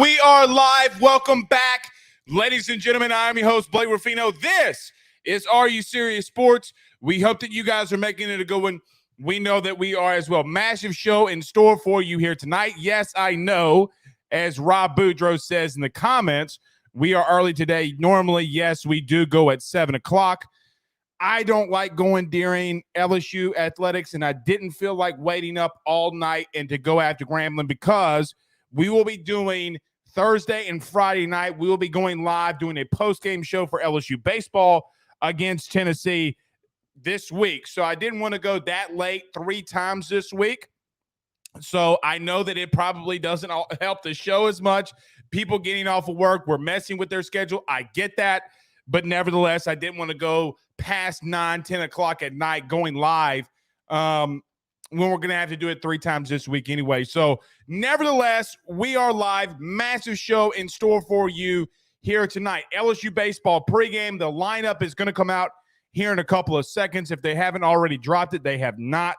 We are live. Welcome back, ladies and gentlemen. I'm your host, Blake Ruffino. This is Are You Serious Sports? We hope that you guys are making it a good one. We know that we are as well. Massive show in store for you here tonight. Yes, I know, as Rob Boudreaux says in the comments, we are early today. Normally, yes, we do go at 7 o'clock. I don't like going during LSU athletics, and I didn't feel like waiting up all night and to go after Grambling because we will be doing Thursday and Friday night. We will be going live doing a post-game show for LSU baseball against Tennessee this week. So I didn't want to go that late 3 times this week. So I know that it probably doesn't help the show as much. People getting off of work, we're messing with their schedule. I get that. But nevertheless, I didn't want to go past 9, 10 o'clock at night going live when we're going to have to do it 3 times this week anyway. So nevertheless, we are live. Massive show in store for you here tonight. LSU baseball pregame. The lineup is going to come out here in a couple of seconds. If they haven't already dropped it, they have not.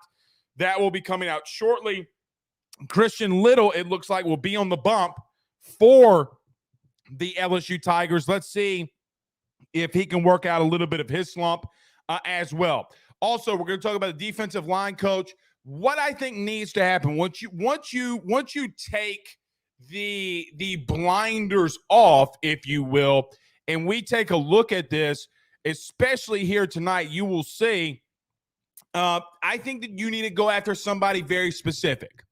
That will be coming out shortly. Christian Little, it looks like, will be on the bump for the LSU Tigers. Let's see if he can work out a little bit of his slump as well. Also, we're going to talk about the defensive line coach. What I think needs to happen once you take the blinders off, if you will, and we take a look at this, especially here tonight, you will see. I think that you need to go after somebody very specific,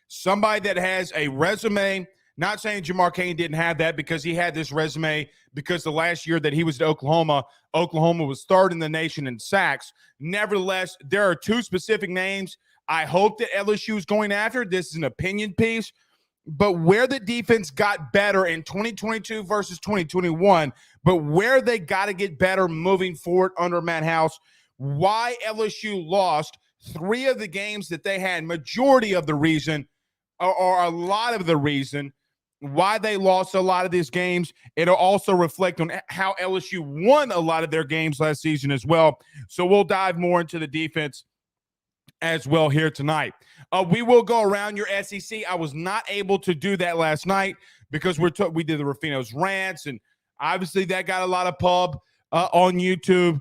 somebody that has a resume. Not saying Jamar Cain didn't have that, because he had this resume because the last year that he was at Oklahoma was third in the nation in sacks. Nevertheless, there are 2 specific names I hope that LSU is going after. This is an opinion piece, but where the defense got better in 2022 versus 2021, but where they got to get better moving forward under Matt House, why LSU lost 3 of the games that they had, majority of the reason or a lot of the reason why they lost a lot of these games. It'll also reflect on how LSU won a lot of their games last season as well. So we'll dive more into the defense as well here tonight. We will go around your SEC. I was not able to do that last night because we did the Ruffino's rants, and obviously that got a lot of pub on YouTube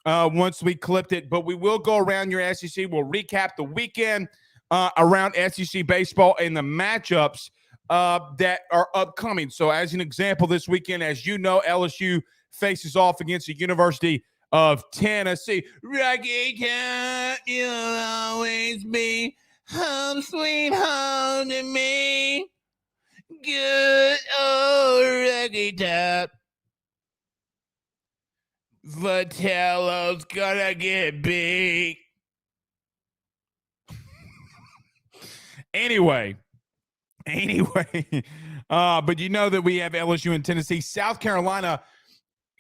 once we clipped it. But we will go around your SEC. We'll recap the weekend around SEC baseball and the matchups that are upcoming. So as an example, this weekend, as you know, LSU faces off against the University of Tennessee. Rocky Top, you'll always be home sweet home to me. Good old Rocky Top. Vitello's gonna get big. Anyway, but you know that we have LSU in Tennessee. South Carolina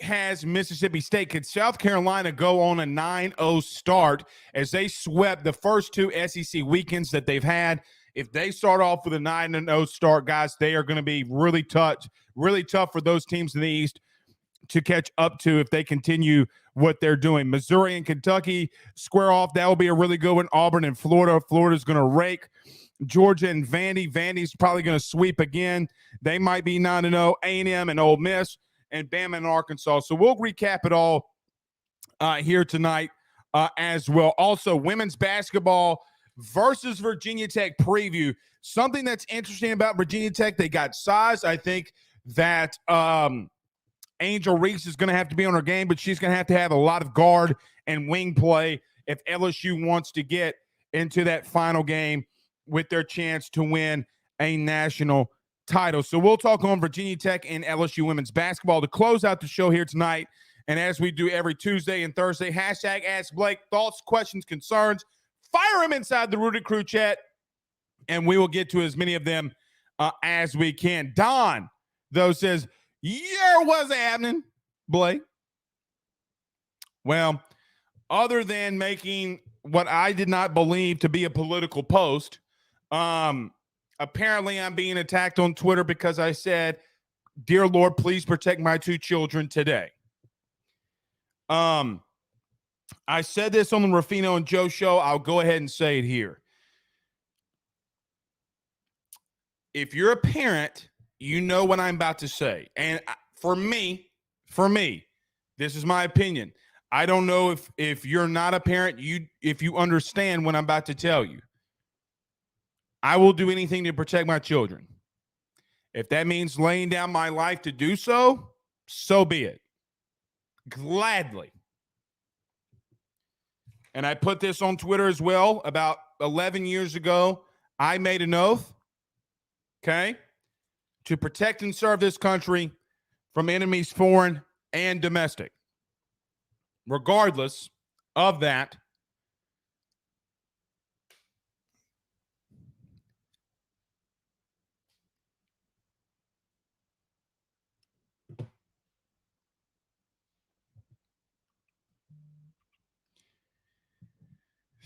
has Mississippi State. Could South Carolina go on a 9-0 start as they swept the first 2 SEC weekends that they've had? If they start off with a 9-0 start, guys, they are going to be really tough for those teams in the East to catch up to if they continue what they're doing. Missouri and Kentucky square off. That will be a really good one. Auburn and Florida. Florida's going to rake. Georgia and Vandy. Vandy's probably going to sweep again. They might be 9-0. A&M and Ole Miss, and Bama and Arkansas. So we'll recap it all here tonight as well. Also, women's basketball versus Virginia Tech preview. Something that's interesting about Virginia Tech, they got size. I think that Angel Reese is going to have to be on her game, but she's going to have a lot of guard and wing play if LSU wants to get into that final game with their chance to win a national title. So we'll talk on Virginia Tech and LSU women's basketball to close out the show here tonight. And as we do every Tuesday and Thursday, hashtag Ask Blake, thoughts, questions, concerns, fire them inside the Rooted Crew chat, and we will get to as many of them as we can. Don, though, says, yeah, what's happening, Blake? Well, other than making what I did not believe to be a political post, apparently I'm being attacked on Twitter because I said, dear Lord, please protect my 2 children today. I said this on the Ruffino and Joe show. I'll go ahead and say it here. If you're a parent you know what I'm about to say. And for me, this is my opinion. I don't know if you're not a parent, if you understand what I'm about to tell you. I will do anything to protect my children. If that means laying down my life to do so, so be it. Gladly. And I put this on Twitter as well. About 11 years ago, I made an oath, okay, to protect and serve this country from enemies foreign and domestic. Regardless of that,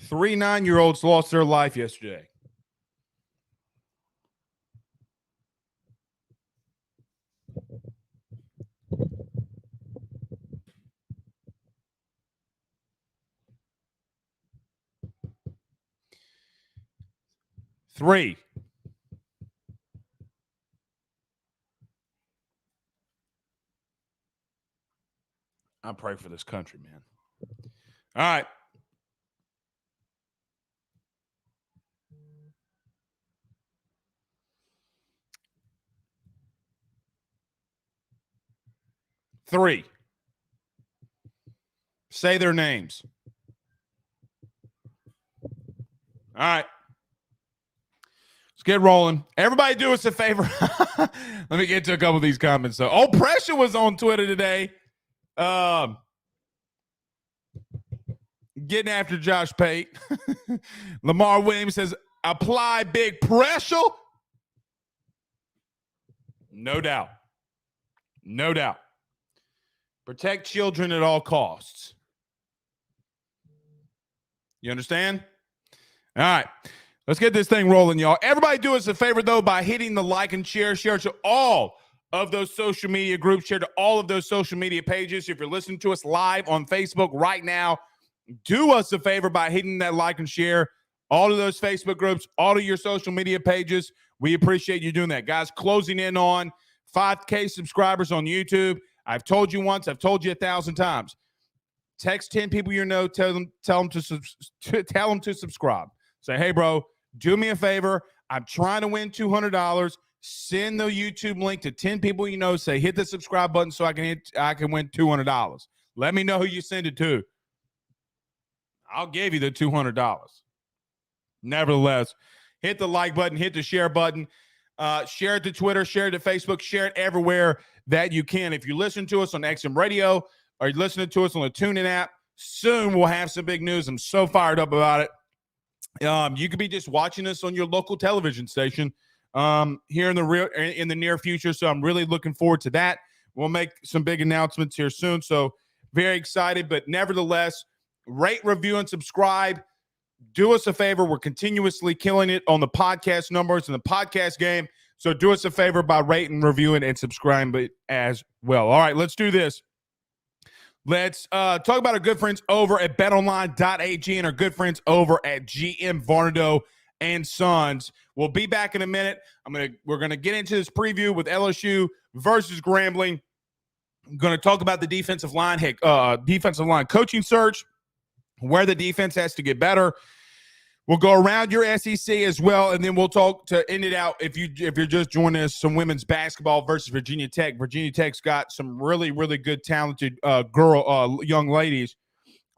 three 9-year-olds lost their life yesterday. Three. I pray for this country, man. All right. Three. Say their names. All right. Let's get rolling. Everybody do us a favor. Let me get to a couple of these comments. So, Pressure was on Twitter today. Getting after Josh Pate. Lamar Williams says, apply big pressure. No doubt. No doubt. Protect children at all costs. You understand? All right. Let's get this thing rolling, y'all. Everybody do us a favor, though, by hitting the like and share. Share to all of those social media groups. Share to all of those social media pages. If you're listening to us live on Facebook right now, do us a favor by hitting that like and share. All of those Facebook groups, all of your social media pages. We appreciate you doing that. Guys, closing in on 5K subscribers on YouTube. I've told you once. I've told you 1,000 times. Text 10 people you know. Tell them to subscribe. Say, hey, bro, do me a favor. I'm trying to win $200. Send the YouTube link to 10 people you know. Say, hit the subscribe button so I can win $200. Let me know who you send it to. I'll give you the $200. Nevertheless, hit the like button, hit the share button, share it to Twitter, share it to Facebook, share it everywhere that you can. If you listen to us on XM Radio or you're listening to us on the TuneIn app, soon we'll have some big news. I'm so fired up about it. You could be just watching us on your local television station here in the near future. So I'm really looking forward to that. We'll make some big announcements here soon. So very excited, but nevertheless, rate, review, and subscribe. Do us a favor. We're continuously killing it on the podcast numbers and the podcast game. So do us a favor by rating, reviewing, and subscribing as well. All right, let's do this. Let's talk about our good friends over at betonline.ag and our good friends over at GM Varnado and Sons. We'll be back in a minute. We're gonna get into this preview with LSU versus Grambling. I'm gonna talk about the defensive line coaching search, where the defense has to get better. We'll go around your SEC as well, and then we'll talk to end it out. If you're just joining us, some women's basketball versus Virginia Tech. Virginia Tech's got some really, really good, talented young ladies.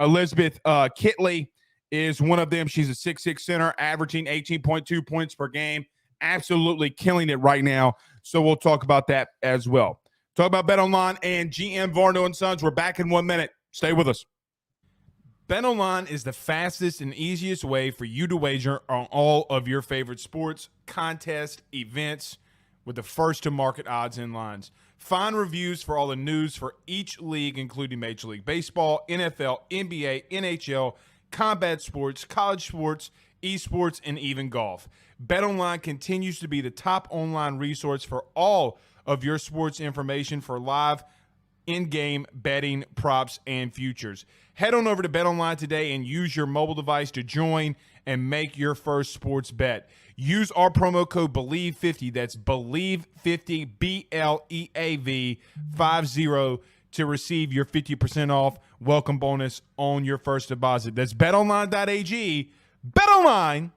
Elizabeth Kitley is one of them. She's a 6'6" center, averaging 18.2 points per game. Absolutely killing it right now. So we'll talk about that as well. Talk about BetOnline and GM Varno and Sons. We're back in 1 minute. Stay with us. BetOnline is the fastest and easiest way for you to wager on all of your favorite sports, contests, events with the first-to-market odds and lines. Find reviews for all the news for each league, including Major League Baseball, NFL, NBA, NHL, combat sports, college sports, esports, and even golf. BetOnline continues to be the top online resource for all of your sports information for live in-game betting, props, and futures. Head on over to BetOnline today and use your mobile device to join and make your first sports bet. Use our promo code BELIEVE50. That's BELIEVE50, BLEAV 50 to receive your 50% off welcome bonus on your first deposit. That's betonline.ag. betonline.ag.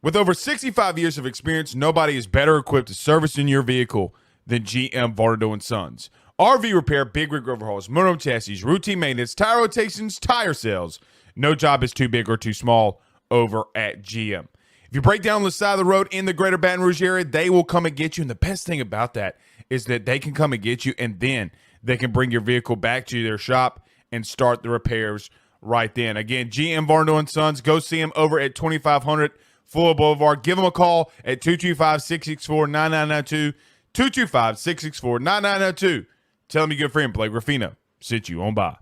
With over 65 years of experience, nobody is better equipped to service in your vehicle than GM Varnado & Sons. RV repair, big rig overhauls, motorhome chassis, routine maintenance, tire rotations, tire sales. No job is too big or too small over at GM. If you break down the side of the road in the greater Baton Rouge area, they will come and get you. And the best thing about that is that they can come and get you, and then they can bring your vehicle back to their shop and start the repairs right then. Again, GM Varnado & Sons. Go see them over at 2500 Fuller Boulevard. Give them a call at 225-664-9992. 225-664-9992. Tell them your good friend Blake Ruffino sent you on by.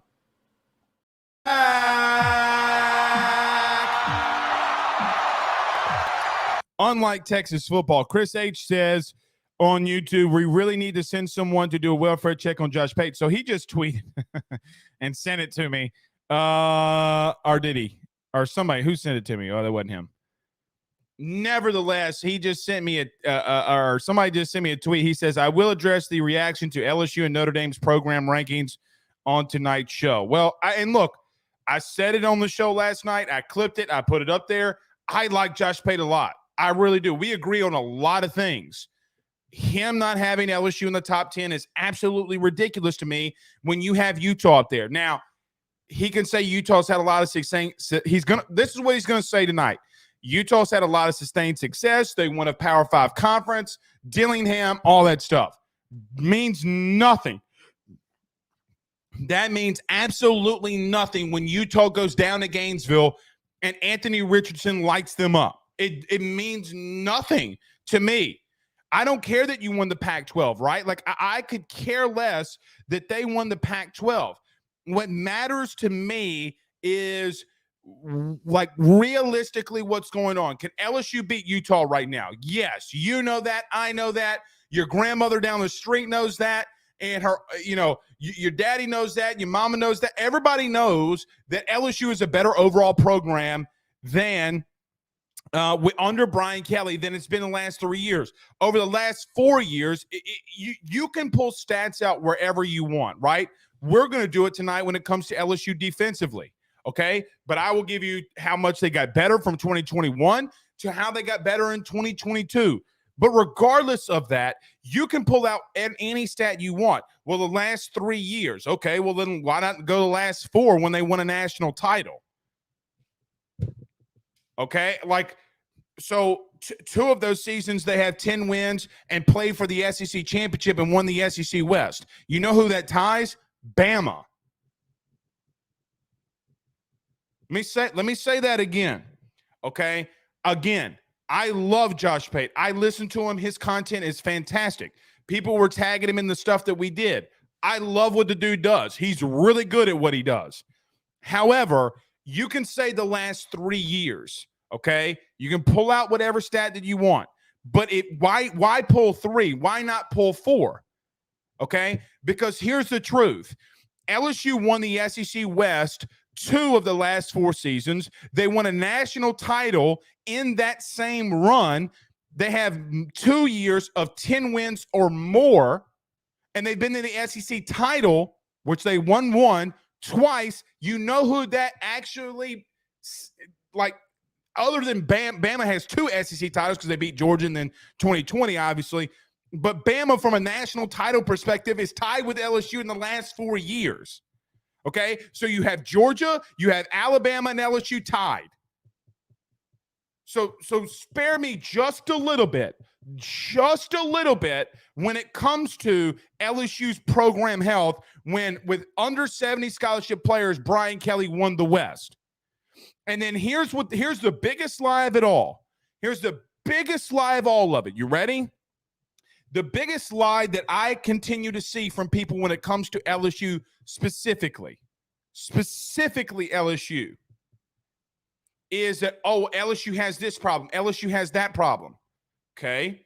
Unlike Texas football, Chris H. says on YouTube, we really need to send someone to do a welfare check on Josh Pate. So he just tweeted and sent it to me. Or did he? Or somebody who sent it to me? Oh, that wasn't him. Nevertheless, he just sent me or somebody just sent me a tweet. He says, I will address the reaction to LSU and Notre Dame's program rankings on tonight's show. Well, look, I said it on the show last night. I clipped it. I put it up there. I like Josh Pate a lot. I really do. We agree on a lot of things. Him not having LSU in the top 10 is absolutely ridiculous to me when you have Utah up there. Now, he can say Utah's had a lot of success. This is what he's going to say tonight. Utah's had a lot of sustained success. They won a Power 5 conference, Dillingham, all that stuff. Means nothing. That means absolutely nothing when Utah goes down to Gainesville and Anthony Richardson lights them up. It means nothing to me. I don't care that you won the Pac-12, right? Like, I could care less that they won the Pac-12. What matters to me is, like, realistically what's going on. Can LSU beat Utah right now? Yes. You know that. I know that. Your grandmother down the street knows that. And her, your daddy knows that. Your mama knows that. Everybody knows that LSU is a better overall program than under Brian Kelly than it's been the last 3 years. Over the last 4 years, you can pull stats out wherever you want, right? We're going to do it tonight when it comes to LSU defensively, okay? But I will give you how much they got better from 2021 to how they got better in 2022. But regardless of that, you can pull out any stat you want. Well, the last 3 years, okay, well then why not go the last 4 when they won a national title? Okay, like, so 2 of those seasons they have 10 wins and played for the SEC championship and won the SEC West. You know who that ties? Bama. Let me say that again. Okay, again, I love Josh Pate. I listen to him. His content is fantastic. People were tagging him in the stuff that we did. I love what the dude does. He's really good at what he does. However, you can say the last 3 years, okay? You can pull out whatever stat that you want. But why pull 3? Why not pull 4? Okay? Because here's the truth. LSU won the SEC West 2 of the last 4 seasons. They won a national title in that same run. They have 2 years of 10 wins or more, and they've been in the SEC title, which they won twice. You know who that actually, like, other than Bama has 2 SEC titles because they beat Georgia and then 2020, obviously. But Bama, from a national title perspective, is tied with LSU in the last 4 years. Okay? So you have Georgia, you have Alabama, and LSU tied. So spare me just a little bit when it comes to LSU's program health when with under 70 scholarship players, Brian Kelly won the West. And then here's the biggest lie of it all. Here's the biggest lie of all of it. You ready? The biggest lie that I continue to see from people when it comes to LSU specifically LSU, is that, oh, LSU has this problem. LSU has that problem. Okay.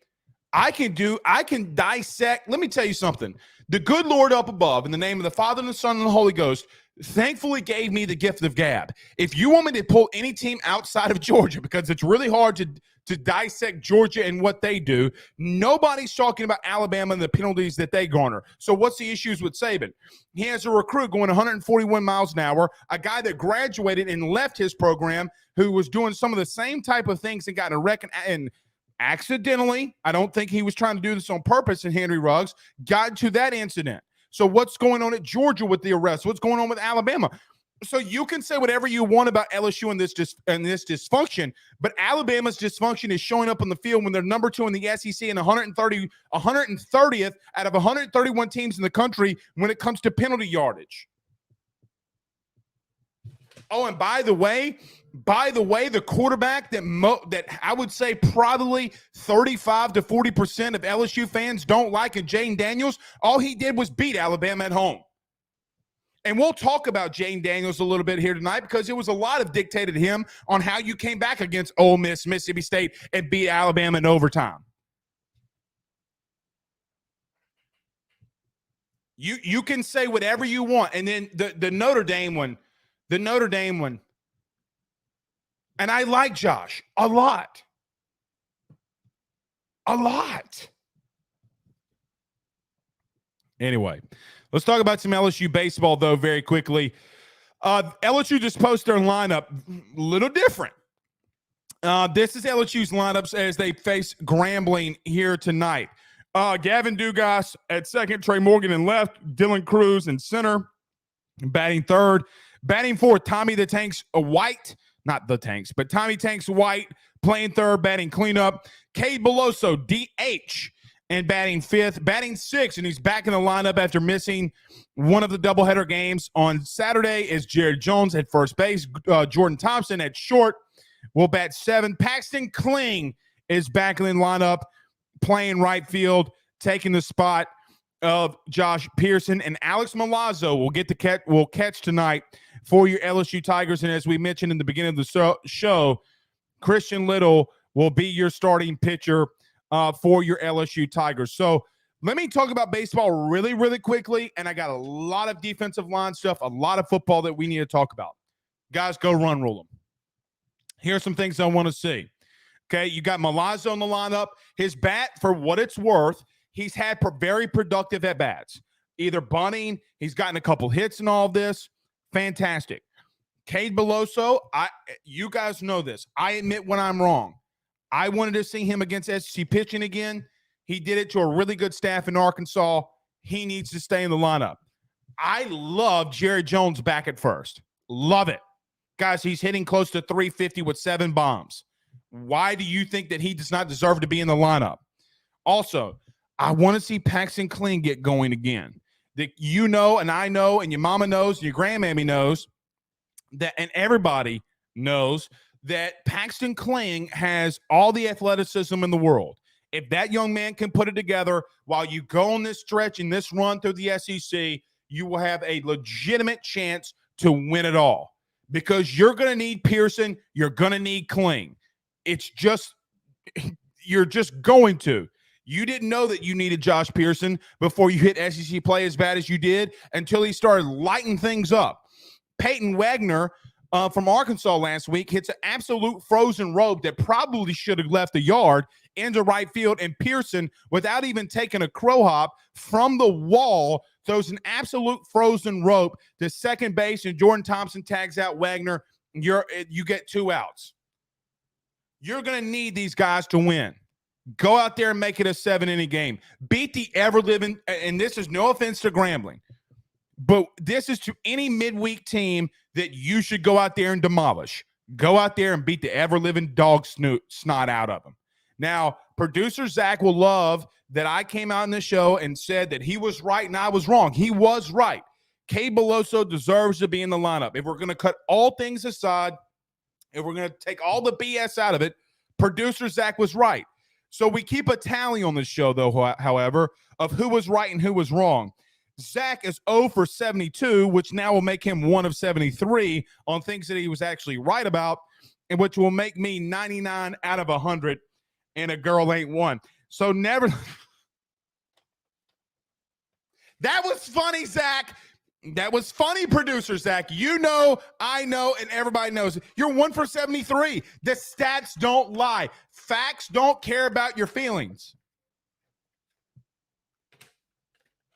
I can dissect. Let me tell you something. The good Lord up above, in the name of the Father and the Son and the Holy Ghost, thankfully gave me the gift of gab. If you want me to pull any team outside of Georgia, because it's really hard to dissect Georgia and what they do, nobody's talking about Alabama and the penalties that they garner. So what's the issues with Saban? He has a recruit going 141 miles an hour, a guy that graduated and left his program who was doing some of the same type of things and got in a wreck and accidentally, I don't think he was trying to do this on purpose, and Henry Ruggs got into that incident. So what's going on at Georgia with the arrest? What's going on with Alabama? So you can say whatever you want about LSU and this dysfunction, but Alabama's dysfunction is showing up on the field when they're number 2 in the SEC and 130th out of 131 teams in the country when it comes to penalty yardage. Oh, and by the way, the quarterback that I would say probably 35 to 40% of LSU fans don't like, and Jayden Daniels, all he did was beat Alabama at home. And we'll talk about Jayden Daniels a little bit here tonight because it was a lot of dictated to him on how you came back against Ole Miss, Mississippi State, and beat Alabama in overtime. You can say whatever you want, and then the Notre Dame one. And I like Josh a lot. Anyway, let's talk about some LSU baseball, though, very quickly. LSU just posted their lineup a little different. This is LSU's lineups as they face Grambling here tonight. Gavin Dugas at second, Trey Morgan in left, Dylan Cruz in center, batting third. Batting fourth, Tommy the Tanks White. Not the Tanks, but Tommy Tanks White playing third, batting cleanup. Cade Beloso, DH, and batting fifth. Batting sixth, and he's back in the lineup after missing one of the doubleheader games on Saturday, is Jared Jones at first base. Jordan Thompson at short will bat seven. Paxton Kling is back in the lineup, playing right field, taking the spot of Josh Pearson, and Alex Milazzo will catch tonight for your LSU Tigers. And as we mentioned in the beginning of the show, Christian Little will be your starting pitcher for your LSU Tigers. So let me talk about baseball really, really quickly. And I got a lot of defensive line stuff, a lot of football that we need to talk about. Guys, go run rule them. Here are some things I want to see. Okay, you got Milazzo in the lineup. His bat, for what it's worth, he's had very productive at-bats. Either bunting, he's gotten a couple hits and all of this. Fantastic. Cade Beloso, you guys know this. I admit when I'm wrong. I wanted to see him against SEC pitching again. He did it to a really good staff in Arkansas. He needs to stay in the lineup. I love Jared Jones back at first. Love it. Guys, he's hitting close to 350 with 7 bombs. Why do you think that he does not deserve to be in the lineup? Also, I want to see Paxton Kling get going again. That you know, and I know, and your mama knows, and your grandmammy knows, that, and everybody knows that Paxton Kling has all the athleticism in the world. If that young man can put it together while you go on this stretch and this run through the SEC, you will have a legitimate chance to win it all. Because you're going to need Pearson, you're going to need Kling. It's just, you're just going to. You didn't know that you needed Josh Pearson before you hit SEC play as bad as you did until he started lighting things up. Peyton Wagner from Arkansas last week hits an absolute frozen rope that probably should have left the yard into right field, and Pearson, without even taking a crow hop from the wall, throws an absolute frozen rope to second base, and Jordan Thompson tags out Wagner. You get 2 outs. You're going to need these guys to win. Go out there and make it a 7-inning game. Beat the ever-living, and this is no offense to Grambling, but this is to any midweek team that you should go out there and demolish. Go out there and beat the ever-living dog snot out of them. Now, producer Zach will love that I came out in the show and said that he was right and I was wrong. He was right. Cade Beloso deserves to be in the lineup. If we're going to cut all things aside, if we're going to take all the BS out of it, producer Zach was right. So we keep a tally on this show, though, however, of who was right and who was wrong. Zach is 0 for 72, which now will make him 1 of 73 on things that he was actually right about, and which will make me 99 out of 100, and a girl ain't one. So never. That was funny, Zach. That was funny, producer Zach. You know, I know, and everybody knows. You're 1 for 73. The stats don't lie. Facts don't care about your feelings.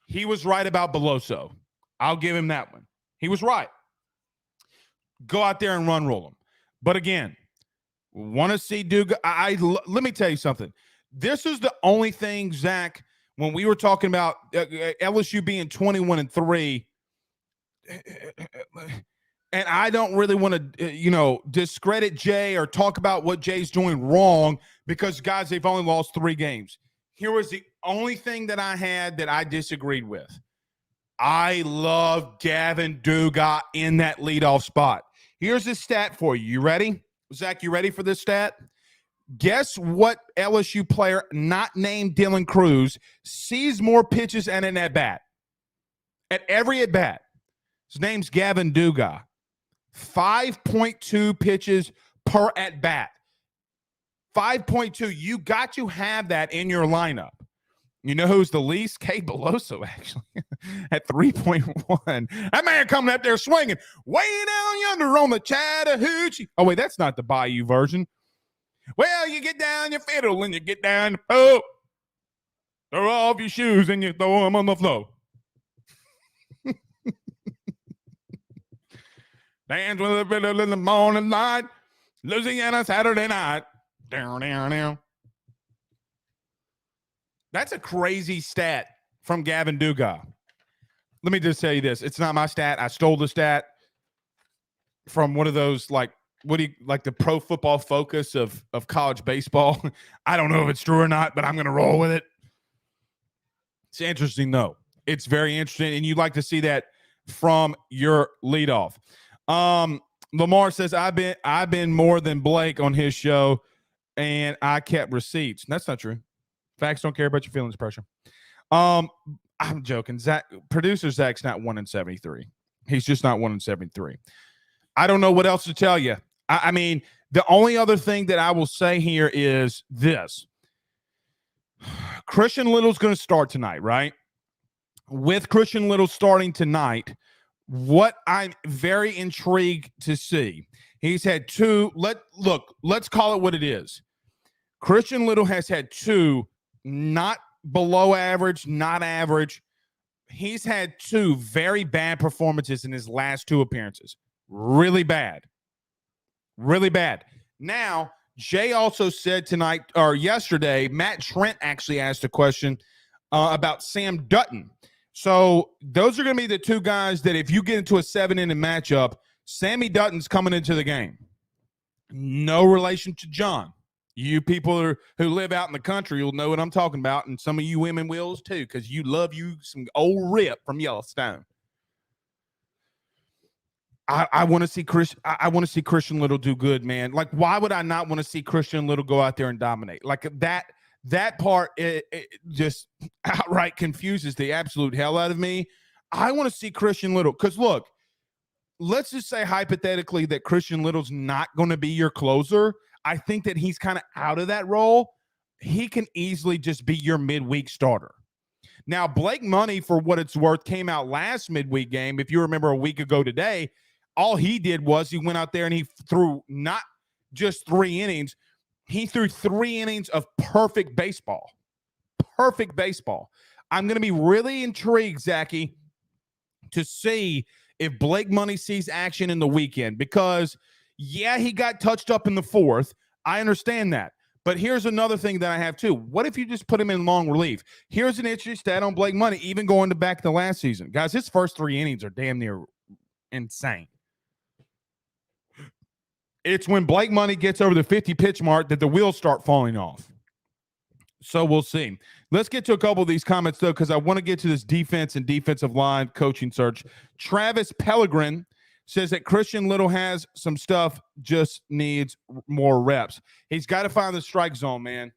He was right about Beloso. I'll give him that one. He was right. Go out there and run roll him. But again, want to see Duga. Let me tell you something. This is the only thing, Zach, when we were talking about LSU being 21-3, and I don't really want to, discredit Jay or talk about what Jay's doing wrong because, guys, they've only lost 3 games. Here was the only thing that I had that I disagreed with. I love Gavin Duga in that leadoff spot. Here's the stat for you. You ready? Zach, you ready for this stat? Guess what LSU player not named Dylan Cruz sees more pitches and an at-bat? At every at-bat. His name's Gavin Duga. 5.2 pitches per at-bat. 5.2. You got to have that in your lineup. You know who's the least? Kay Beloso, actually, at 3.1. That man coming up there swinging way down yonder on the Chattahoochee. Oh, wait, that's not the Bayou version. Well, you get down your fiddle and you get down the pole. Throw off your shoes and you throw them on the floor. Dance with the fiddle in the morning light. Louisiana Saturday night. Down, down, down. That's a crazy stat from Gavin Duga. Let me just tell you this. It's not my stat. I stole the stat from one of those, like the Pro Football Focus of college baseball. I don't know if it's true or not, but I'm going to roll with it. It's interesting, though. It's very interesting, and you'd like to see that from your leadoff. Lamar says, I've been more than Blake on his show, and I kept receipts. That's not true. Facts don't care about your feelings, pressure. I'm joking. Producer Zach's not 1 in 73. He's just not 1 in 73. I don't know what else to tell you. I mean, the only other thing that I will say here is this. Christian Little's going to start tonight, right? With Christian Little starting tonight, what I'm very intrigued to see, he's had 2. Let's call it what it is. Christian Little has had 2, not below average, not average. He's had 2 very bad performances in his last 2 appearances. Really bad. Really bad. Now, Jay also said tonight or yesterday, Matt Trent actually asked a question about Sam Dutton. So those are going to be the 2 guys that if you get into a 7-inning matchup, Sammy Dutton's coming into the game. No relation to John. You people who live out in the country will know what I'm talking about, and some of you women wills too, because you love you some old Rip from Yellowstone. I want to see I want to see Christian Little do good, man. Like, why would I not want to see Christian Little go out there and dominate? Like that part it just outright confuses the absolute hell out of me. I want to see Christian Little because look, let's just say hypothetically that Christian Little's not going to be your closer. I think that he's kind of out of that role. He can easily just be your midweek starter. Now, Blake Money, for what it's worth, came out last midweek game. If you remember a week ago today, all he did was he went out there and he threw not just 3 innings. He threw 3 innings of perfect baseball. Perfect baseball. I'm going to be really intrigued, Zachy, to see if Blake Money sees action in the weekend because, yeah, he got touched up in the 4th. I understand that. But here's another thing that I have too. What if you just put him in long relief? Here's an interesting stat on Blake Money, even going back to last season. Guys, his first 3 innings are damn near insane. It's when Blake Money gets over the 50 pitch mark that the wheels start falling off. So we'll see. Let's get to a couple of these comments, though, because I want to get to this defense and defensive line coaching search. Travis Pellegrin says that Christian Little has some stuff, just needs more reps. He's got to find the strike zone, man.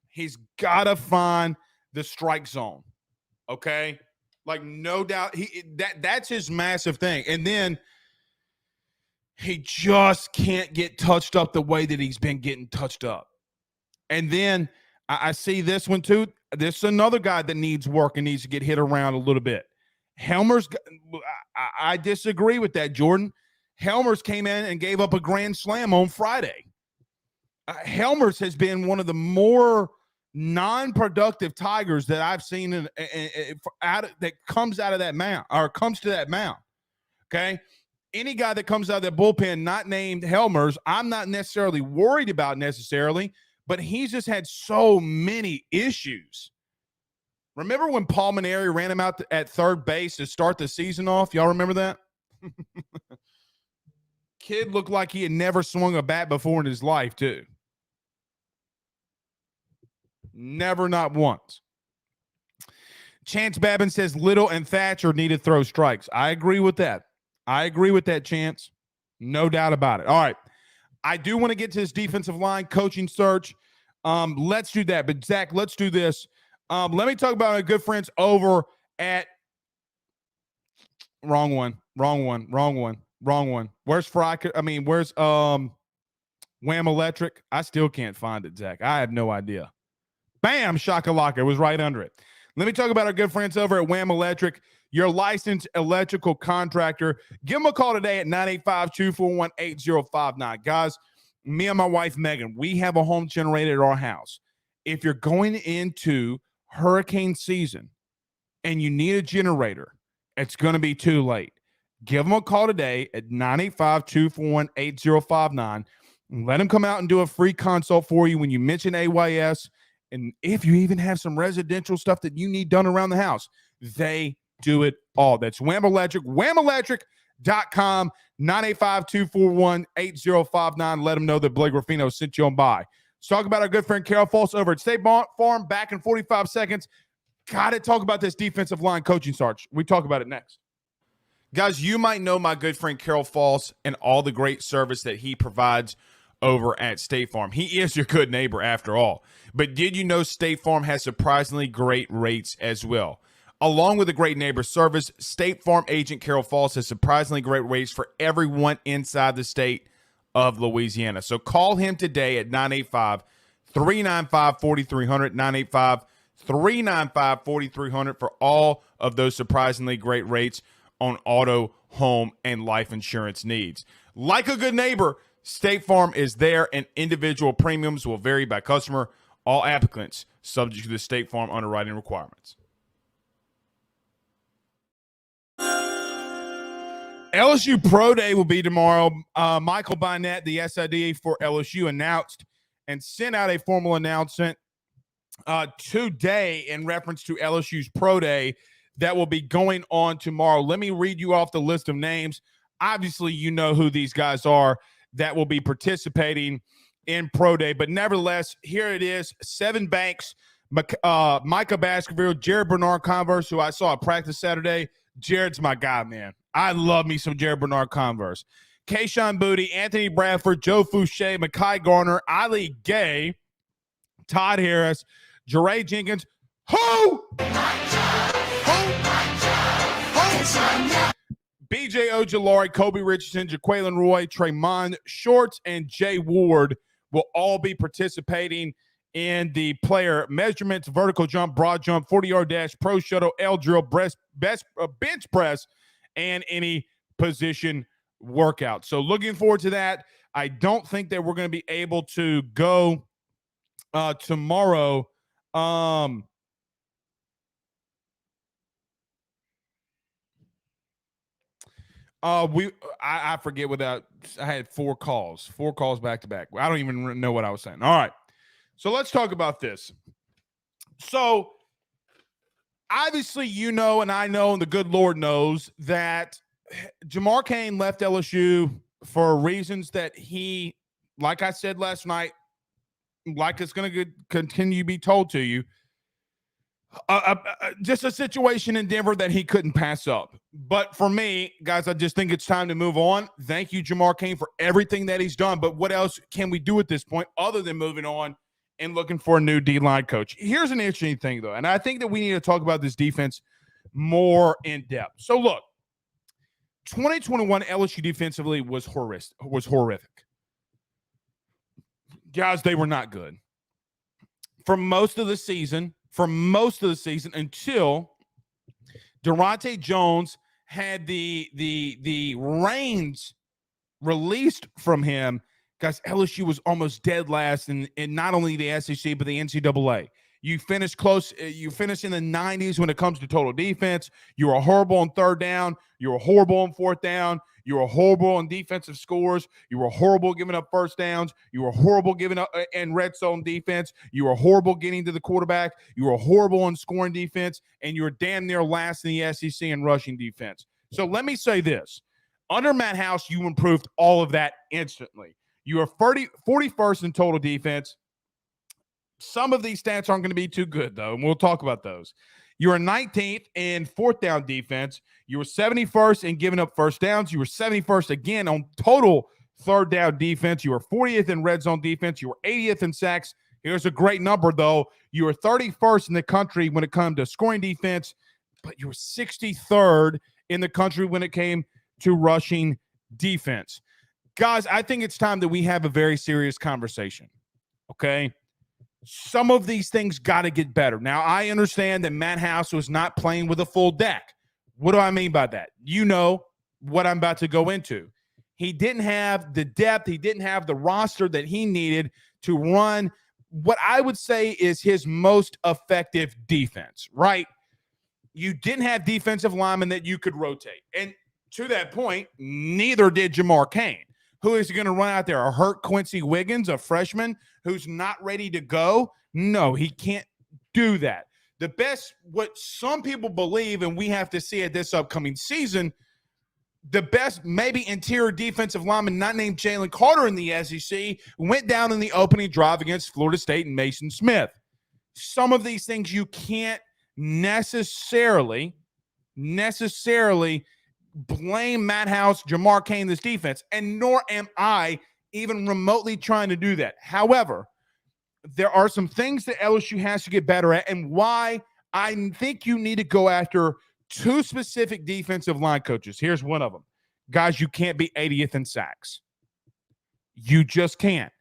He's got to find the strike zone, okay? Like, no doubt, that's his massive thing. And then he just can't get touched up the way that he's been getting touched up. And then I see this one too. This is another guy that needs work and needs to get hit around a little bit. Helmer's, I disagree with that, Jordan. Helmer's came in and gave up a grand slam on Friday. Helmer's has been one of the more non-productive Tigers that I've seen that comes out of that mound or comes to that mound. Okay. Any guy that comes out of that bullpen not named Helmer's, I'm not necessarily worried about necessarily, but he's just had so many issues. Remember when Paul Maneri ran him out at third base to start the season off? Y'all remember that? Kid looked like he had never swung a bat before in his life, too. Never, not once. Chance Babin says Little and Thatcher need to throw strikes. I agree with that. Chance. No doubt about it. All right. I do want to get to this defensive line coaching search. Let's do that. But, Zach, let's do this. Let me talk about our good friends over at wrong one. Where's where's Wham Electric? I still can't find it, Zach. I have no idea. Bam, shakalaka. It was right under it. Let me talk about our good friends over at Wham Electric, your licensed electrical contractor. Give them a call today at 985-241-8059. Guys, me and my wife, Megan, we have a home generator at our house. If you're going into hurricane season and you need a generator, it's going to be too late. Give them a call today at 985-241-8059. Let them come out and do a free consult for you when you mention AYS. And if you even have some residential stuff that you need done around the house, they do it all. That's Wham Electric, whamelectric.com, 985-241-8059. Let them know that Blake Ruffino sent you on by. Let's talk about our good friend Carol False over at State Farm. Back in 45 seconds. Got to talk about this defensive line coaching search. We talk about it next. Guys, you might know my good friend Carol False and all the great service that he provides over at State Farm. He is your good neighbor after all. But did you know State Farm has surprisingly great rates as well? Along with the great neighbor service, State Farm agent Carol False has surprisingly great rates for everyone inside the state of Louisiana. So call him today at 985-395-4300, 985-395-4300 for all of those surprisingly great rates on auto, home, and life insurance needs. Like a good neighbor, State Farm is there, and individual premiums will vary by customer. All applicants subject to the State Farm underwriting requirements. LSU Pro Day will be tomorrow. Michael Bynett, the SID for LSU, announced and sent out a formal announcement today in reference to LSU's Pro Day that will be going on tomorrow. Let me read you off the list of names. Obviously, you know who these guys are that will be participating in Pro Day. But nevertheless, here it is. Sevyn Banks, Micah Baskerville, Jared Bernard-Converse, who I saw at practice Saturday. Jared's my guy, man. I love me some Jared Bernard-Converse. Kayshawn Booty, Anthony Bradford, Joe Fouché, Mekhi Garner, Ali Gay, Todd Harris, Jeray Jenkins. Who? BJ Ojolari, Kobe Richardson, Jaqueline Roy, Tremont Shorts, and Jay Ward will all be participating in the player measurements, vertical jump, broad jump, 40-yard dash, pro shuttle, L drill, bench press, and any position workout. So looking forward to that. I don't think that we're going to be able to go tomorrow. I forget without I had four calls back to back. I don't even know what I was saying. All right. So let's talk about this. So obviously, you know, and I know, and the good Lord knows that Jamar Cain left LSU for reasons that he, like I said last night, like it's going to continue to be told to you, just a situation in Denver that he couldn't pass up. But for me, guys, I just think it's time to move on. Thank you, Jamar Cain, for everything that he's done. But what else can we do at this point other than moving on and looking for a new D-line coach? Here's an interesting thing, though, and I think that we need to talk about this defense more in depth. So, look, 2021 LSU defensively was horrific. Guys, they were not good. for most of the season, until Durante Jones had the reins released from him. Guys, LSU was almost dead last in not only the SEC, but the NCAA. You finish close. You finish in the 90s when it comes to total defense. You were horrible on third down. You were horrible on fourth down. You were horrible on defensive scores. You were horrible giving up first downs. You were horrible giving up in red zone defense. You were horrible getting to the quarterback. You were horrible on scoring defense. And you were damn near last in the SEC in rushing defense. So let me say this. Under Matt House, you improved all of that instantly. You are 41st in total defense. Some of these stats aren't going to be too good, though, and we'll talk about those. You were 19th in fourth down defense. You were 71st in giving up first downs. You were 71st again on total third down defense. You were 40th in red zone defense. You were 80th in sacks. Here's a great number, though. You were 31st in the country when it comes to scoring defense, but you were 63rd in the country when it came to rushing defense. Guys, I think it's time that we have a very serious conversation, okay? Some of these things got to get better. Now, I understand that Matt House was not playing with a full deck. What do I mean by that? You know what I'm about to go into. He didn't have the depth. He didn't have the roster that he needed to run what I would say is his most effective defense, right? You didn't have defensive linemen that you could rotate. And to that point, neither did Jamar Cain. Who is going to run out there? A hurt Quincy Wiggins, a freshman who's not ready to go? No, he can't do that. The best, what some people believe, and we have to see it this upcoming season, the best maybe interior defensive lineman not named Jalen Carter in the SEC went down in the opening drive against Florida State and Mason Smith. Some of these things you can't necessarily blame Matt House, Jamar Cain, this defense, and nor am I even remotely trying to do that. However, there are some things that LSU has to get better at, and why I think you need to go after two specific defensive line coaches. Here's one of them. Guys, you can't be 80th in sacks. You just can't.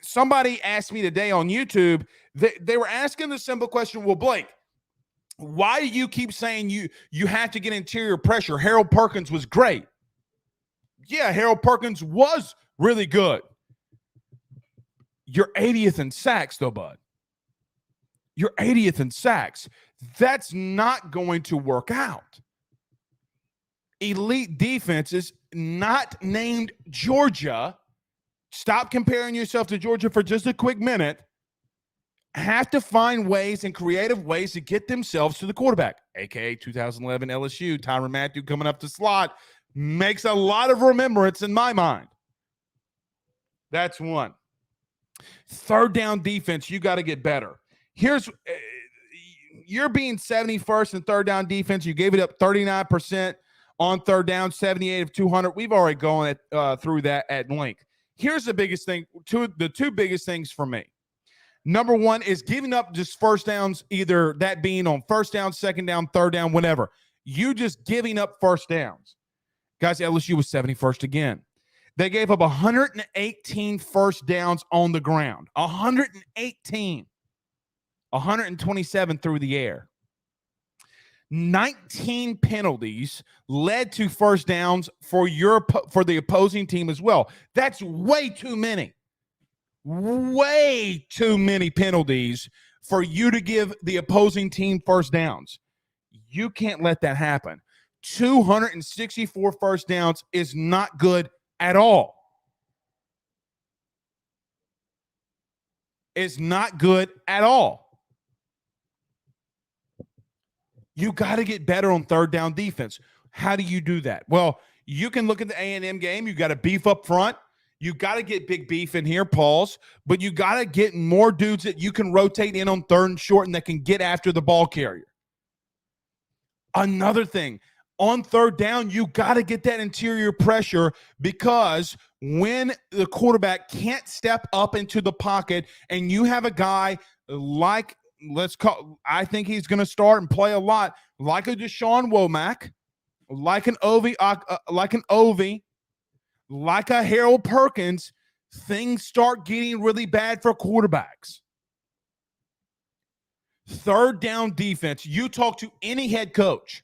Somebody asked me today on YouTube, they were asking the simple question, well, Blake, why do you keep saying you have to get interior pressure? Harold Perkins was great. Yeah, Harold Perkins was really good. You're 80th in sacks, though, bud. You're 80th in sacks. That's not going to work out. Elite defenses, not named Georgia, stop comparing yourself to Georgia for just a quick minute, have to find ways and creative ways to get themselves to the quarterback, a.k.a. 2011 LSU. Tyrann Mathieu coming up the slot makes a lot of remembrance in my mind. That's one. Third down defense, you got to get better. Here's you're being 71st in third down defense. You gave it up 39% on third down, 78 of 200. We've already gone through that at length. Here's the biggest thing, the two biggest things for me. Number one is giving up just first downs, either that being on first down, second down, third down, whatever. You just giving up first downs. Guys, LSU was 71st again. They gave up 118 first downs on the ground. 118. 127 through the air. 19 penalties led to first downs for the opposing team as well. That's way too many. Way too many penalties for you to give the opposing team first downs. You can't let that happen. 264 first downs is not good at all. It's not good at all. You got to get better on third down defense. How do you do that? Well, you can look at the A&M game. You got to beef up front. You got to get big beef in here, Pauls, but you got to get more dudes that you can rotate in on third and short and that can get after the ball carrier. Another thing, on third down, you got to get that interior pressure, because when the quarterback can't step up into the pocket and you have a guy like, I think he's going to start and play a lot, like a Deshaun Womack, like an Ovi, like a Harold Perkins, things start getting really bad for quarterbacks. third down defense. You talk to any head coach,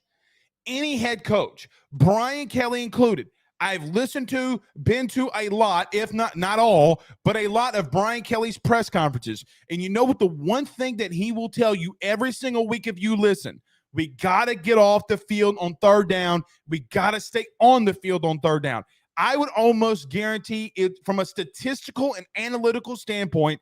Brian Kelly included. I've been to a lot, if not all, but a lot of Brian Kelly's press conferences. And you know what? The one thing that he will tell you every single week if you listen, we got to get off the field on third down. We got to stay on the field on third down. I would almost guarantee it from a statistical and analytical standpoint,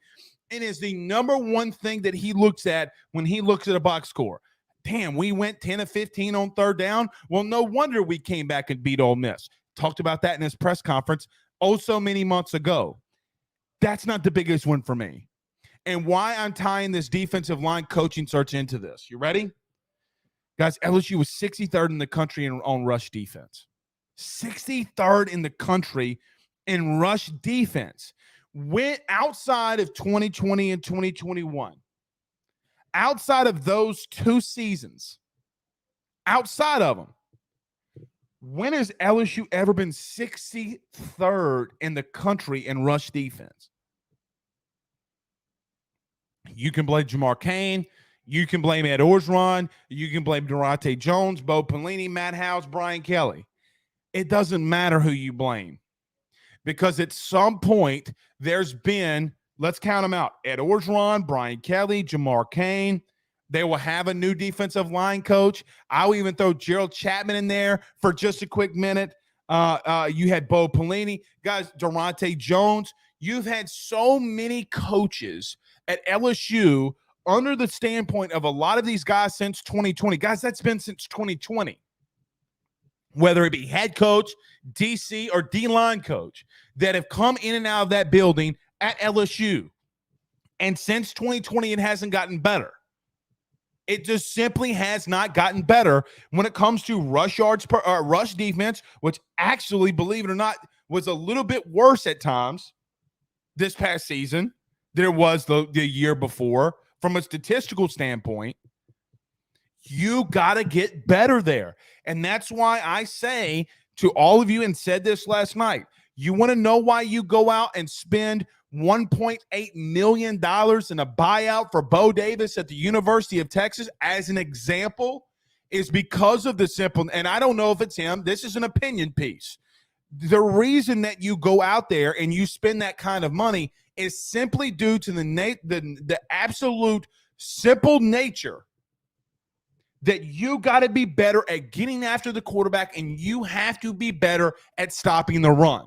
it is the number one thing that he looks at when he looks at a box score. Damn, we went 10 of 15 on third down. Well, no wonder we came back and beat Ole Miss. Talked about that in his press conference so many months ago. That's not the biggest win for me. And why I'm tying this defensive line coaching search into this. You ready? Guys, LSU was 63rd in the country on rush defense. 63rd in the country in rush defense. Went outside of 2020 and 2021. Outside of those 2 seasons, outside of them, when has LSU ever been 63rd in the country in rush defense? You can blame Jamar Cain. You can blame Ed Orgeron. You can blame Durante Jones, Bo Pelini, Matt House, Brian Kelly. It doesn't matter who you blame, because at some point there's been, let's count them out, Ed Orgeron, Brian Kelly, Jamar Cain. They will have a new defensive line coach. I'll even throw Gerald Chapman in there for just a quick minute. You had Bo Pelini. Guys, Durante Jones. You've had so many coaches at LSU under the standpoint of a lot of these guys since 2020. Guys, that's been since 2020. Whether it be head coach, DC, or D-line coach that have come in and out of that building at LSU. And since 2020, it hasn't gotten better. It just simply has not gotten better when it comes to rush yards per rush defense, which actually, believe it or not, was a little bit worse at times this past season than it was the year before. From a statistical standpoint, you got to get better there. And that's why I say to all of you, and said this last night, you want to know why you go out and spend $1.8 million in a buyout for Bo Davis at the University of Texas, as an example, is because of the simple, and I don't know if it's him, this is an opinion piece. The reason that you go out there and you spend that kind of money is simply due to the absolute simple nature that you got to be better at getting after the quarterback, and you have to be better at stopping the run.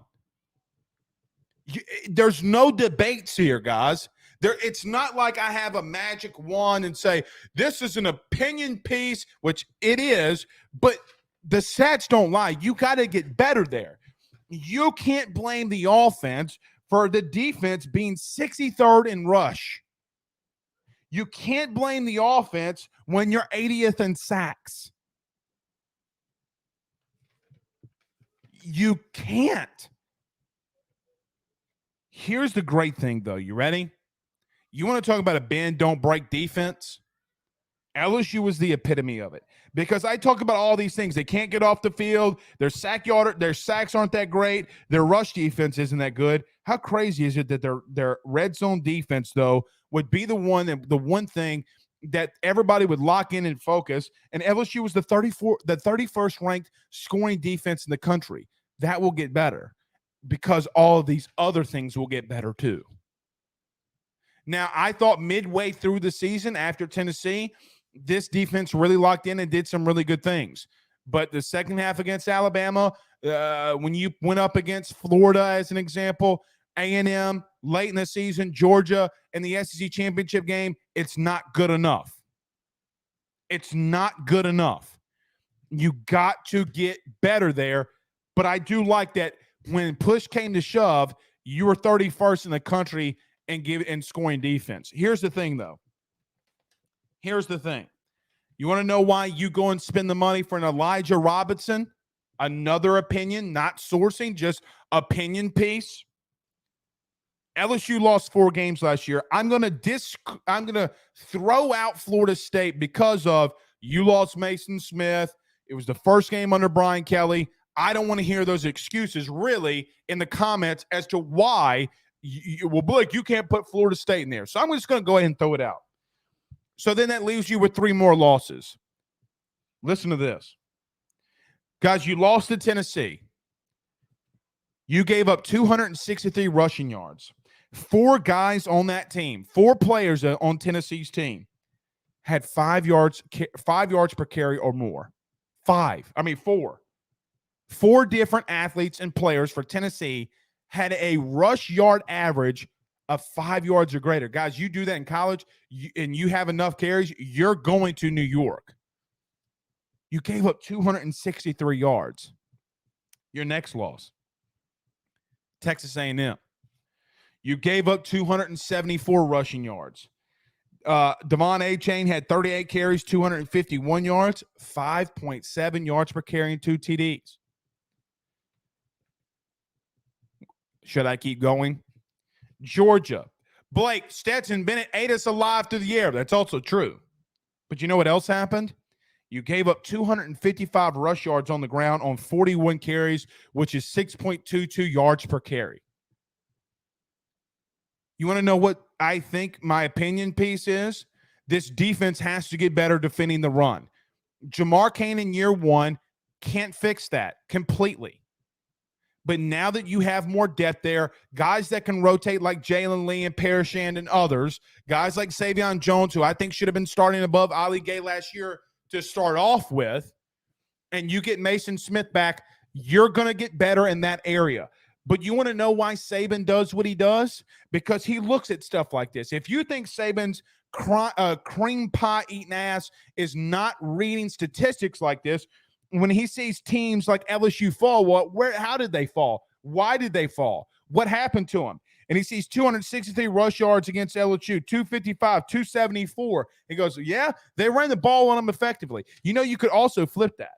There's no debates here, guys. It's not like I have a magic wand and say, this is an opinion piece, which it is, but the stats don't lie. You got to get better there. You can't blame the offense for the defense being 63rd in rush. You can't blame the offense when you're 80th in sacks. You can't. Here's the great thing, though. You ready? You want to talk about a bend, don't break defense? LSU was the epitome of it, because I talk about all these things. They can't get off the field. Their sacks aren't that great. Their rush defense isn't that good. How crazy is it that their red zone defense, though, would be the one thing that everybody would lock in and focus? And LSU was the 31st ranked scoring defense in the country. That will get better, because all of these other things will get better too. Now, I thought midway through the season after Tennessee, this defense really locked in and did some really good things. But the second half against Alabama, when you went up against Florida as an example, A&M, late in the season, Georgia, and the SEC championship game, it's not good enough. It's not good enough. You got to get better there. But I do like that when push came to shove, you were 31st in the country and scoring defense. Here's the thing, though. Here's the thing. You want to know why you go and spend the money for an Elijah Robinson? Another opinion, not sourcing, just opinion piece. LSU lost 4 games last year. I'm gonna throw out Florida State because of you lost Mason Smith. It was the first game under Brian Kelly. I don't want to hear those excuses really in the comments as to why Blake, you can't put Florida State in there. So I'm just going to go ahead and throw it out. So then that leaves you with 3 more losses. Listen to this. Guys, you lost to Tennessee. You gave up 263 rushing yards. 4 guys on that team, 4 players on Tennessee's team had 5 yards per carry or more. 4. 4 different athletes and players for Tennessee had a rush yard average of 5 yards or greater. Guys, you do that in college and you have enough carries, you're going to New York. You gave up 263 yards. Your next loss, Texas A&M. You gave up 274 rushing yards. Devon A-Chain had 38 carries, 251 yards, 5.7 yards per carry, and 2 TDs. Should I keep going? Georgia. Blake, Stetson Bennett ate us alive through the air. That's also true. But you know what else happened? You gave up 255 rush yards on the ground on 41 carries, which is 6.22 yards per carry. You want to know what I think my opinion piece is? This defense has to get better defending the run. Jamar Cain in year 1 can't fix that completely. But now that you have more depth there, guys that can rotate like Jalen Lee and Parashand and others, guys like Savion Jones, who I think should have been starting above Ali Gay last year to start off with, and you get Mason Smith back, you're going to get better in that area. But you want to know why Saban does what he does? Because he looks at stuff like this. If you think Saban's cream pie eating ass is not reading statistics like this, when he sees teams like LSU fall, how did they fall? Why did they fall? What happened to them? And he sees 263 rush yards against LSU, 255, 274. He goes, yeah, they ran the ball on them effectively. You know, you could also flip that.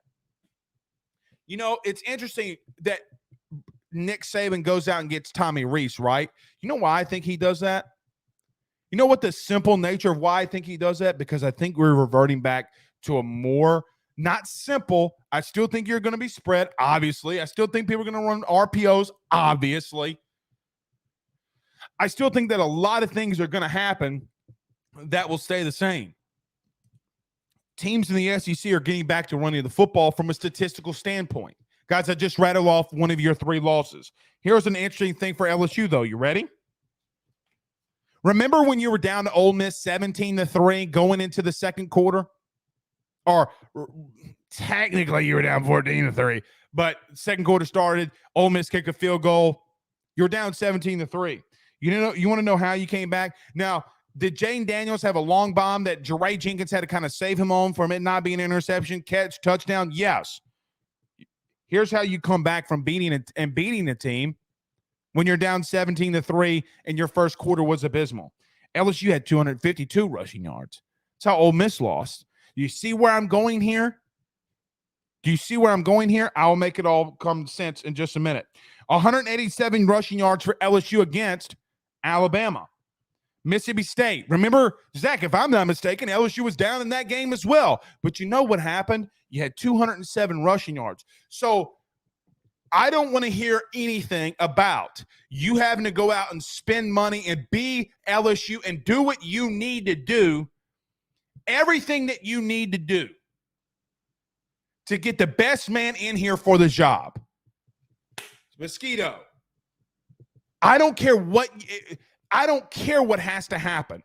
You know, it's interesting that Nick Saban goes out and gets Tommy Rees, right? You know why I think he does that? You know what the simple nature of why I think he does that? Because I think we're reverting back to a more not simple. I still think you're going to be spread, obviously. I still think people are going to run RPOs, obviously. I still think that a lot of things are going to happen that will stay the same. Teams in the SEC are getting back to running the football from a statistical standpoint. Guys, I just rattled off one of your 3 losses. Here's an interesting thing for LSU, though. You ready? Remember when you were down to Ole Miss 17-3 going into the second quarter? Or technically you were down 14-3, but second quarter started, Ole Miss kicked a field goal. You're down 17-3. You want to know how you came back? Now, did Jane Daniels have a long bomb that Jeray Jenkins had to kind of save him on from it not being an interception, catch, touchdown? Yes. Here's how you come back from beating a team when you're down 17-3 and your first quarter was abysmal. LSU had 252 rushing yards. That's how Ole Miss lost. You see where I'm going here? Do you see where I'm going here? I'll make it all come to sense in just a minute. 187 rushing yards for LSU against Alabama. Mississippi State. Remember, Zach, if I'm not mistaken, LSU was down in that game as well. But you know what happened? You had 207 rushing yards. So I don't want to hear anything about you having to go out and spend money and be LSU and do what you need to do. Everything that you need to do to get the best man in here for the job. Mosquito. I don't care what has to happen,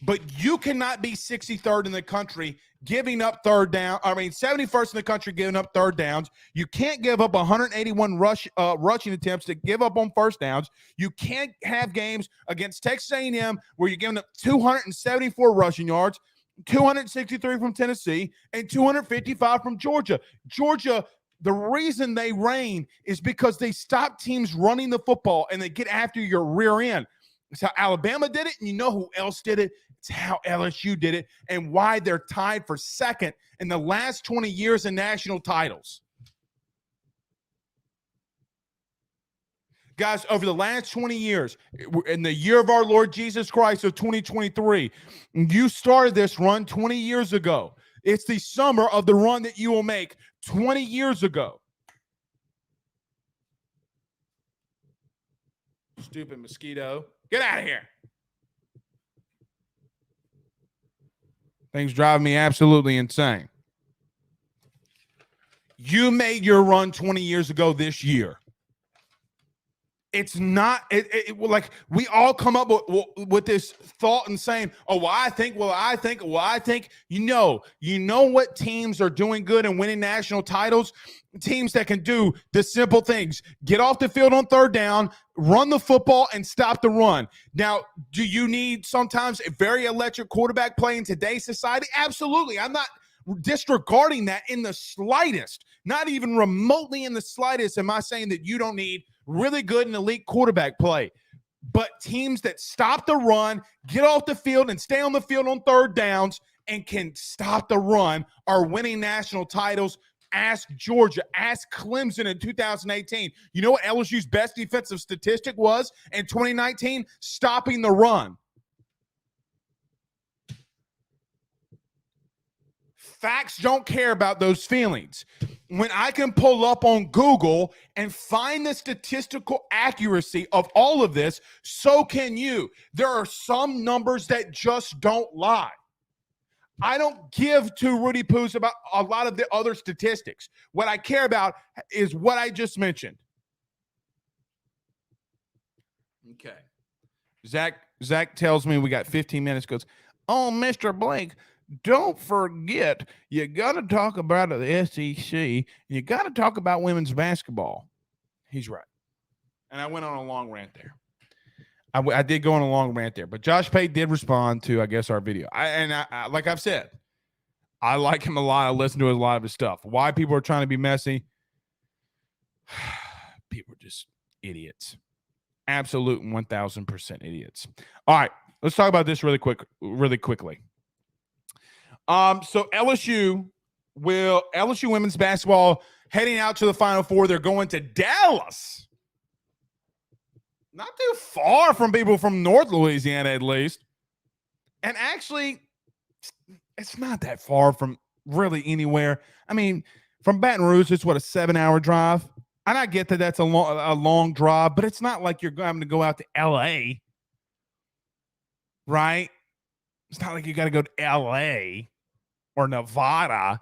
but you cannot be 63rd in the country giving up 71st in the country giving up third downs. You can't give up 181 rushing attempts to give up on first downs. You can't have games against Texas A&M where you're giving up 274 rushing yards, 263 from Tennessee, and 255 from Georgia. Georgia, the reason they reign is because they stop teams running the football and they get after your rear end. It's how Alabama did it, and you know who else did it? It's how LSU did it, and why they're tied for second in the last 20 years in national titles. Guys, over the last 20 years, in the year of our Lord Jesus Christ of 2023, you started this run 20 years ago. It's the summer of the run that you will make 20 years ago. Stupid mosquito. Get out of here. Things drive me absolutely insane. You made your run 20 years ago this year. It's not like we all come up with this thought and saying, oh, well, I think, you know what teams are doing good and winning national titles? Teams that can do the simple things: get off the field on third down, run the football, and stop the run. Now, do you need sometimes a very electric quarterback play in today's society? Absolutely. I'm not disregarding that in the slightest, not even remotely in the slightest. Am I saying that you don't need really good and elite quarterback play? But teams that stop the run, get off the field, and stay on the field on third downs and can stop the run are winning national titles. Ask Georgia, ask Clemson in 2018. You know what LSU's best defensive statistic was in 2019? Stopping the run. Facts don't care about those feelings. When I can pull up on Google and find the statistical accuracy of all of this, so can you. There are some numbers that just don't lie. I don't give two Rudy Poos about a lot of the other statistics. What I care about is what I just mentioned. Okay. Zach tells me we got 15 minutes. Goes, oh, Mr. Blake, don't forget, you got to talk about the SEC. And you got to talk about women's basketball. He's right. And I went on a long rant there. I did go on a long rant there. But Josh Pate did respond to, I guess, our video. I like I've said, I like him a lot. I listen to a lot of his stuff. Why people are trying to be messy? People are just idiots. Absolute 1,000% idiots. All right, let's talk about this really quickly. So LSU women's basketball heading out to the Final Four. They're going to Dallas. Not too far from people from North Louisiana, at least. And actually, it's not that far from really anywhere. I mean, from Baton Rouge, it's what, a 7-hour drive? And I get that that's a long drive, but it's not like you're having to go out to L.A., right? It's not like you got to go to L.A. or Nevada.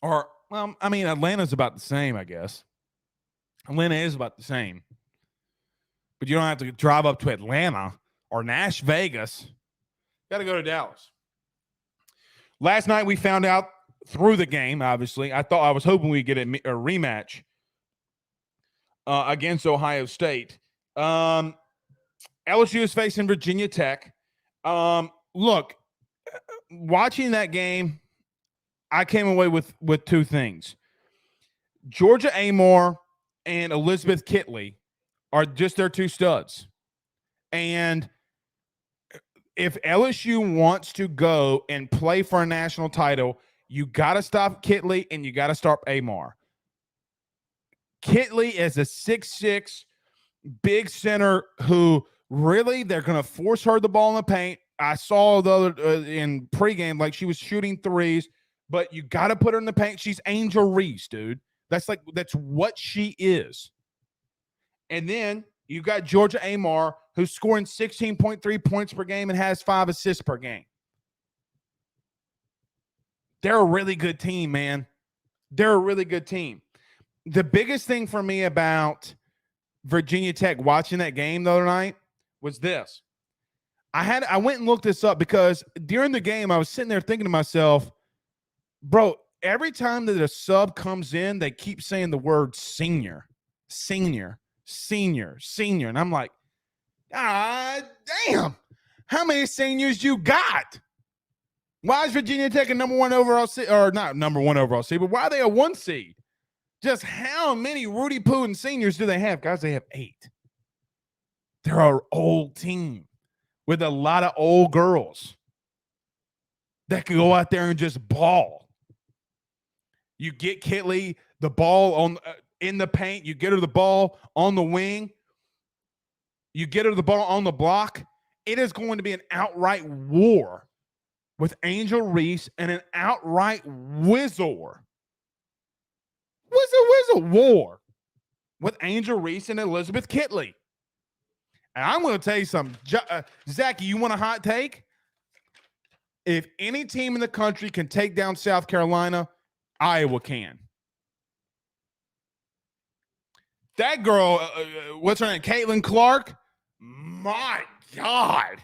Or, well, I mean, Atlanta's about the same, I guess. Atlanta is about the same. But you don't have to drive up to Atlanta or Nash Vegas. Got to go to Dallas. Last night we found out through the game, obviously. I was hoping we'd get a rematch against Ohio State. LSU is facing Virginia Tech. Look, watching that game, I came away with two things. Georgia Amore and Elizabeth Kitley are just their two studs. And if LSU wants to go and play for a national title, you got to stop Kitley and you got to stop Amore. Kitley is a 6'6", big center who really they're going to force her the ball in the paint. I saw the other in pregame, like she was shooting threes, but you got to put her in the paint. She's Angel Reese, dude. That's what she is. And then you got Georgia Amore, who's scoring 16.3 points per game and has 5 assists per game. They're a really good team, man. They're a really good team. The biggest thing for me about Virginia Tech watching that game the other night was this. I went and looked this up because during the game, I was sitting there thinking to myself, bro, every time that a sub comes in, they keep saying the word senior. And I'm like, damn, how many seniors you got? Why is Virginia Tech a number one overall seed, or not number one overall seed, but why are they a 1 seed? Just how many Rudy Poo seniors do they have? Guys, they have 8. They're an old team with a lot of old girls that can go out there and just ball. You get Kitley the ball on in the paint. You get her the ball on the wing. You get her the ball on the block. It is going to be an outright war with Angel Reese and an outright whistle war with Angel Reese and Elizabeth Kitley. And I'm going to tell you something. Zachy, you want a hot take? If any team in the country can take down South Carolina, Iowa can. That girl, what's her name? Caitlin Clark? My God.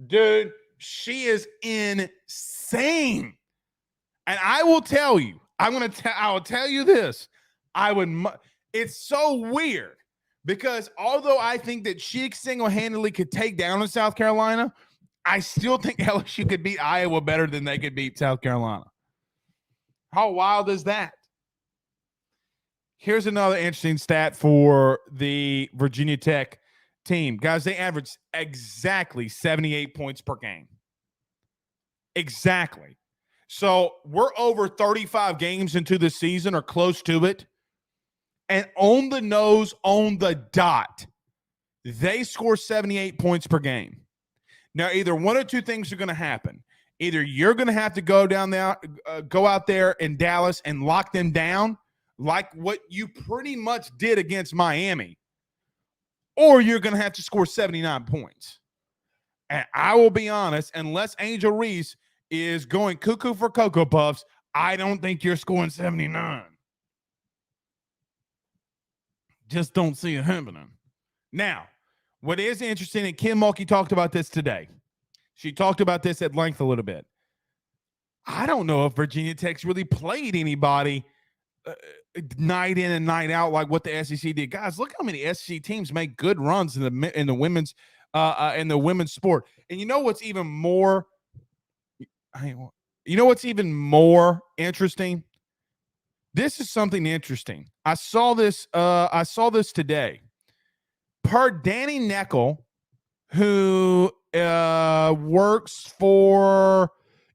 Dude, she is insane. And I will tell you, I will tell you this. It's so weird because although I think that she single-handedly could take down in South Carolina, I still think LSU could beat Iowa better than they could beat South Carolina. How wild is that? Here's another interesting stat for the Virginia Tech team. Guys, they averaged exactly 78 points per game. Exactly. So we're over 35 games into the season or close to it. And on the nose, on the dot, they score 78 points per game. Now, either one or two things are going to happen. Either you're going to have to go out there in Dallas and lock them down like what you pretty much did against Miami, or you're going to have to score 79 points. And I will be honest, unless Angel Reese is going cuckoo for Cocoa Puffs, I don't think you're scoring 79. Just don't see it happening. Now, what is interesting, and Kim Mulkey talked about this today. She talked about this at length a little bit. I don't know if Virginia Tech's really played anybody night in and night out like what the SEC did. Guys, look how many SEC teams make good runs in the women's sport. And you know what's even more interesting? This is something interesting. I saw this today. Per Danny Neckel, who works for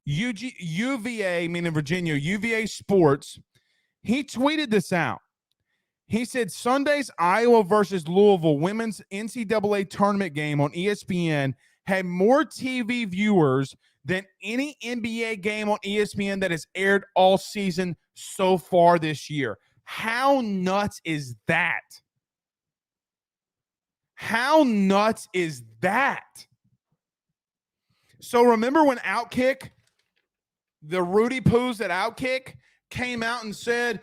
UVA, meaning Virginia, UVA Sports, he tweeted this out. He said Sunday's Iowa versus Louisville women's NCAA tournament game on ESPN had more TV viewers than any NBA game on ESPN that has aired all season so far this year. How nuts is that? How nuts is that? So remember when Outkick, the Rudy Poos at Outkick, came out and said,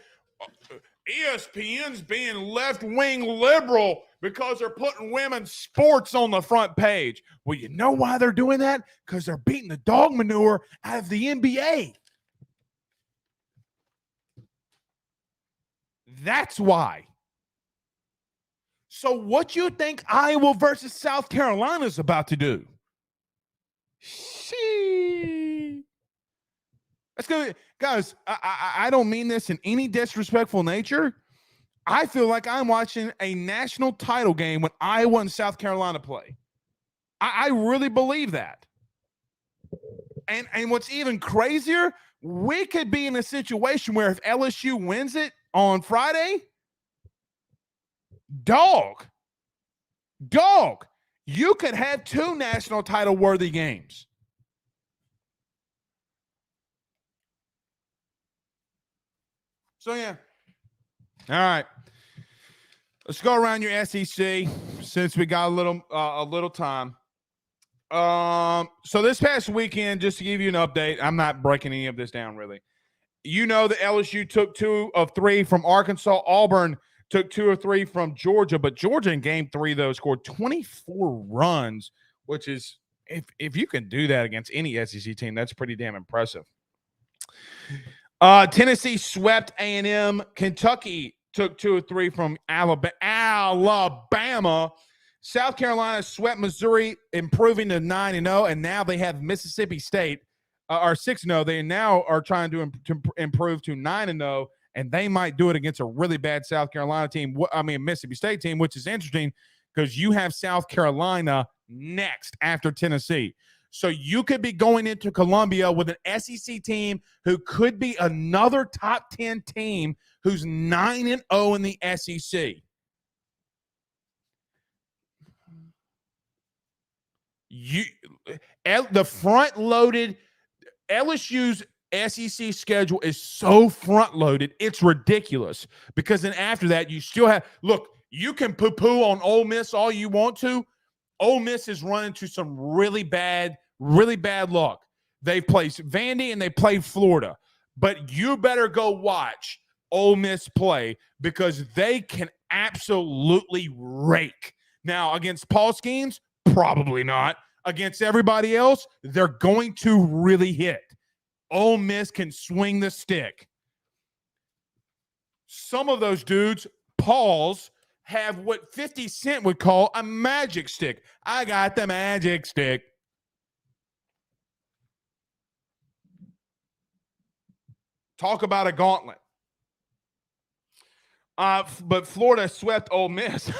ESPN's being left-wing liberal because they're putting women's sports on the front page. Well, you know why they're doing that? Because they're beating the dog manure out of the NBA. That's why. So what you think Iowa versus South Carolina is about to do? That's good. Guys, I don't mean this in any disrespectful nature. I feel like I'm watching a national title game when Iowa and South Carolina play. I really believe that. And what's even crazier, we could be in a situation where if LSU wins it on Friday, dog, you could have two national title worthy games. So, yeah. All right. Let's go around your SEC since we got a little time. So this past weekend, just to give you an update, I'm not breaking any of this down really. You know that LSU took 2 of 3 from Arkansas. Auburn took 2 of 3 from Georgia, but Georgia in game 3, though, scored 24 runs, which is, if you can do that against any SEC team, that's pretty damn impressive. Tennessee swept A&M. Kentucky took 2 of 3 from Alabama. South Carolina swept Missouri, improving to 9-0, and now they have Mississippi State are 6-0. They now are trying to improve to 9-0, and they might do it against a really bad South Carolina team. Mississippi State team, which is interesting because you have South Carolina next after Tennessee. So you could be going into Columbia with an SEC team who could be another top 10 team who's 9-0 in the SEC. The front-loaded LSU's SEC schedule is so front-loaded, it's ridiculous. Because then after that, you still have – look, you can poo-poo on Ole Miss all you want to. Ole Miss is running to some really bad really bad luck. They played Vandy and they played Florida. But you better go watch Ole Miss play because they can absolutely rake. Now, against Paul Skeens, probably not. Against everybody else, they're going to really hit. Ole Miss can swing the stick. Some of those dudes, Pauls, have what 50 Cent would call a magic stick. I got the magic stick. Talk about a gauntlet. But Florida swept Ole Miss.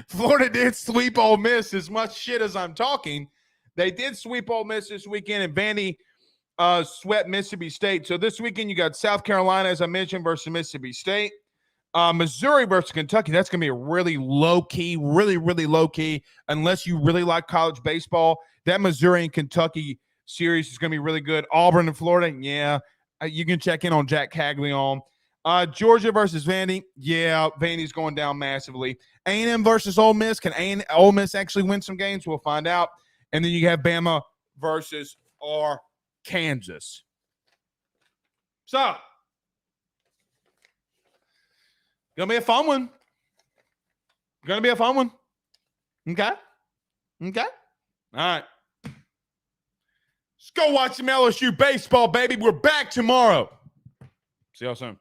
Florida did sweep Ole Miss. As much shit as I'm talking, they did sweep Ole Miss this weekend, and Vandy swept Mississippi State. So this weekend you got South Carolina, as I mentioned, versus Mississippi State. Missouri versus Kentucky. That's going to be a really low-key, really low-key, unless you really like college baseball. That Missouri and Kentucky series is going to be really good. Auburn and Florida, yeah. You can check in on Jack Caglione. Georgia versus Vandy. Yeah, Vandy's going down massively. A&M versus Ole Miss. Can Ole Miss actually win some games? We'll find out. And then you have Bama versus Kansas. So, gonna be a fun one. Gonna be a fun one. Okay? All right. Let's go watch some LSU baseball, baby. We're back tomorrow. See y'all soon.